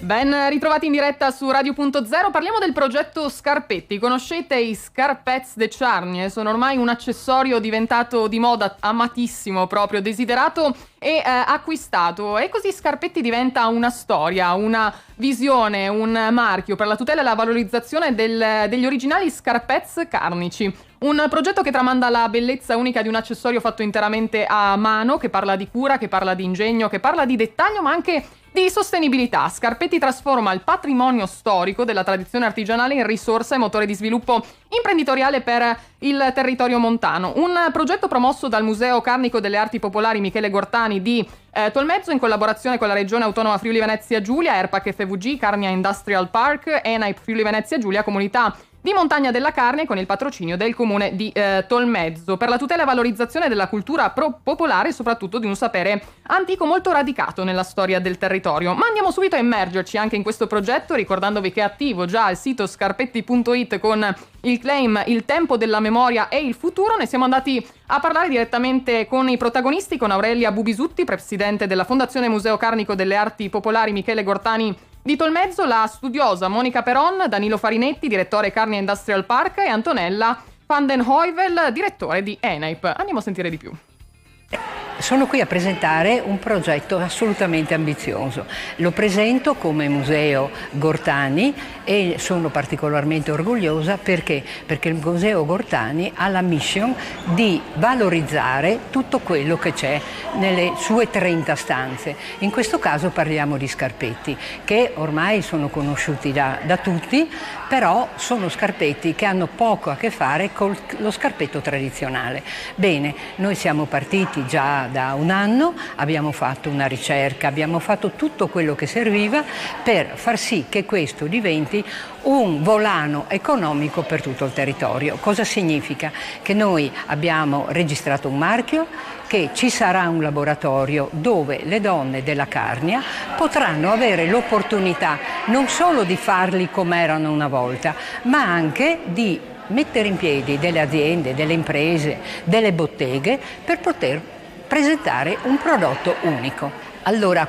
Ben ritrovati in diretta su Radio.0, parliamo del progetto Scarpetti. Conoscete i Scarpets de Charnie? Sono ormai un accessorio diventato di moda, amatissimo proprio, desiderato e acquistato. E così Scarpetti diventa una storia, una visione, un marchio per la tutela e la valorizzazione degli originali Scarpets carnici. Un progetto che tramanda la bellezza unica di un accessorio fatto interamente a mano, che parla di cura, che parla di ingegno, che parla di dettaglio, ma anche di sostenibilità. Scarpetti trasforma il patrimonio storico della tradizione artigianale in risorsa e motore di sviluppo imprenditoriale per il territorio montano. Un progetto promosso dal Museo Carnico delle Arti Popolari Michele Gortani di Tolmezzo in collaborazione con la Regione Autonoma Friuli Venezia Giulia, ERPAC FVG, Carnia Industrial Park, ENAIP Friuli Venezia Giulia, Comunità di Montagna della Carnia, con il patrocinio del comune di Tolmezzo, per la tutela e valorizzazione della cultura popolare e soprattutto di un sapere antico molto radicato nella storia del territorio. Ma andiamo subito a immergerci anche in questo progetto, ricordandovi che è attivo già il sito scarpetti.it con il claim Il tempo della memoria e il futuro. Ne siamo andati a parlare direttamente con i protagonisti, con Aurelia Bubisutti, presidente della Fondazione Museo Carnico delle Arti Popolari Michele Gortani di Tolmezzo, la studiosa Monica Peron, Danilo Farinetti, direttore Carnia Industrial Park, e Antonella van den Heuvel, direttore di ENAIP. Andiamo a sentire di più. Sono qui a presentare un progetto assolutamente ambizioso. Lo presento come Museo Gortani e sono particolarmente orgogliosa perché il Museo Gortani ha la mission di valorizzare tutto quello che c'è nelle sue 30 stanze. In questo caso parliamo di scarpetti che ormai sono conosciuti da tutti, però sono scarpetti che hanno poco a che fare con lo scarpetto tradizionale. Bene, noi siamo partiti già da un anno, abbiamo fatto una ricerca, abbiamo fatto tutto quello che serviva per far sì che questo diventi un volano economico per tutto il territorio. Cosa significa? Che noi abbiamo registrato un marchio, che ci sarà un laboratorio dove le donne della Carnia potranno avere l'opportunità non solo di farli come erano una volta, ma anche di mettere in piedi delle aziende, delle imprese, delle botteghe per poter presentare un prodotto unico. Allora,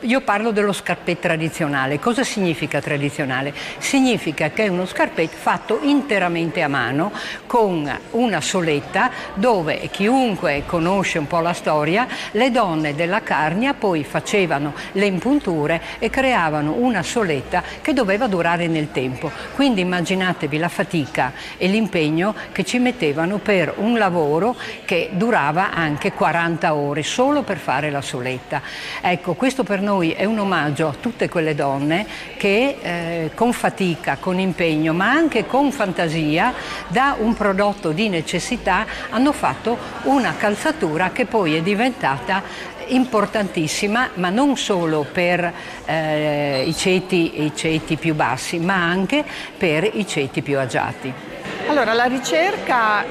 io parlo dello scarpetto tradizionale. Cosa significa tradizionale? Significa che è uno scarpetto fatto interamente a mano con una soletta dove chiunque conosce un po' la storia, le donne della Carnia poi facevano le impunture e creavano una soletta che doveva durare nel tempo. Quindi immaginatevi la fatica e l'impegno che ci mettevano per un lavoro che durava anche 40 ore solo per fare la soletta. Ecco, questo per noi è un omaggio a tutte quelle donne che con fatica, con impegno, ma anche con fantasia, da un prodotto di necessità hanno fatto una calzatura che poi è diventata importantissima, ma non solo per i ceti più bassi, ma anche per i ceti più agiati. Allora, la ricerca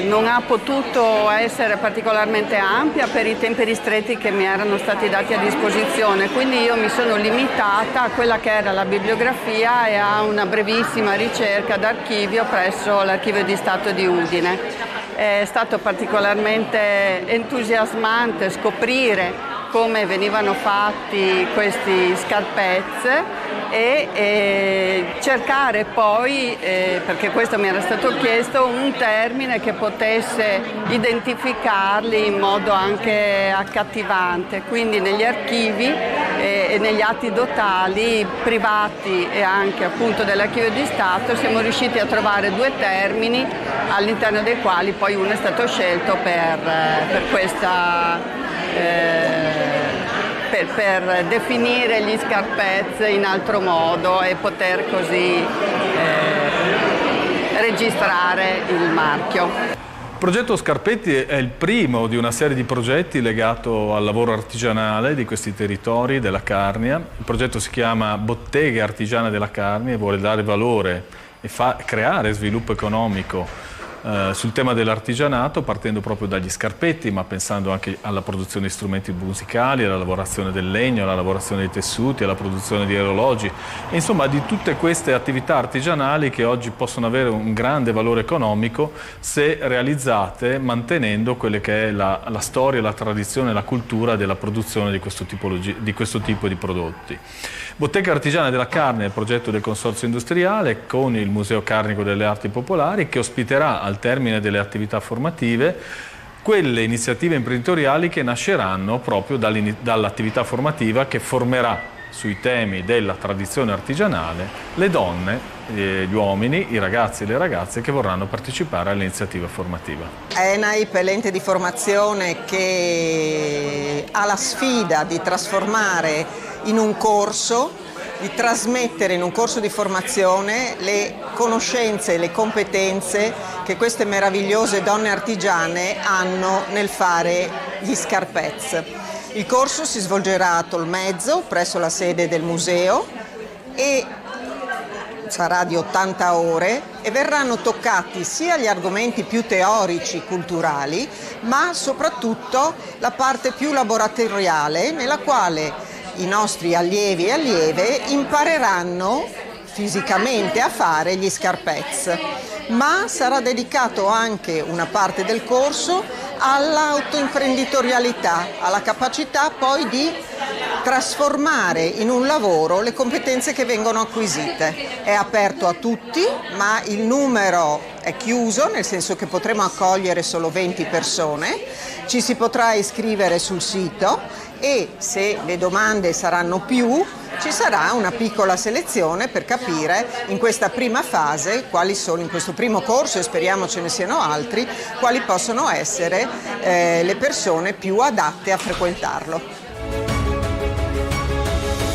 non ha potuto essere particolarmente ampia per i tempi ristretti che mi erano stati dati a disposizione, quindi io mi sono limitata a quella che era la bibliografia e a una brevissima ricerca d'archivio presso l'Archivio di Stato di Udine. È stato particolarmente entusiasmante scoprire come venivano fatti questi scarpezzi e cercare poi, perché questo mi era stato chiesto, un termine che potesse identificarli in modo anche accattivante. Quindi negli archivi e negli atti dotali privati e anche appunto dell'Archivio di Stato siamo riusciti a trovare due termini all'interno dei quali poi uno è stato scelto per questa per definire gli scarpezzi in altro modo e poter così registrare il marchio. Il progetto Scarpetti è il primo di una serie di progetti legato al lavoro artigianale di questi territori della Carnia. Il progetto si chiama Botteghe Artigiane della Carnia e vuole dare valore e creare sviluppo economico sul tema dell'artigianato, partendo proprio dagli scarpetti, ma pensando anche alla produzione di strumenti musicali, alla lavorazione del legno, alla lavorazione dei tessuti, alla produzione di orologi, e insomma di tutte queste attività artigianali che oggi possono avere un grande valore economico se realizzate mantenendo quelle che è la storia, la tradizione, la cultura della produzione di questo tipo di prodotti. Bottega Artigiana della Carne è il progetto del Consorzio Industriale con il Museo Carnico delle Arti Popolari, che ospiterà al termine delle attività formative quelle iniziative imprenditoriali che nasceranno proprio dall'attività formativa, che formerà sui temi della tradizione artigianale le donne, gli uomini, i ragazzi e le ragazze che vorranno partecipare all'iniziativa formativa. ENAIP è l'ente di formazione che ha la sfida di trasformare in un corso, di trasmettere in un corso di formazione le conoscenze e le competenze che queste meravigliose donne artigiane hanno nel fare gli scarpez. Il corso si svolgerà a Tolmezzo, presso la sede del museo, e sarà di 80 ore e verranno toccati sia gli argomenti più teorici, culturali, ma soprattutto la parte più laboratoriale, nella quale i nostri allievi e allieve impareranno fisicamente a fare gli scarpez, ma sarà dedicato anche una parte del corso all'autoimprenditorialità, alla capacità poi di trasformare in un lavoro le competenze che vengono acquisite. È aperto a tutti, ma il numero è chiuso, nel senso che potremo accogliere solo 20 persone, ci si potrà iscrivere sul sito e se le domande saranno più, ci sarà una piccola selezione per capire in questa prima fase quali sono, in questo primo corso, e speriamo ce ne siano altri, quali possono essere le persone più adatte a frequentarlo.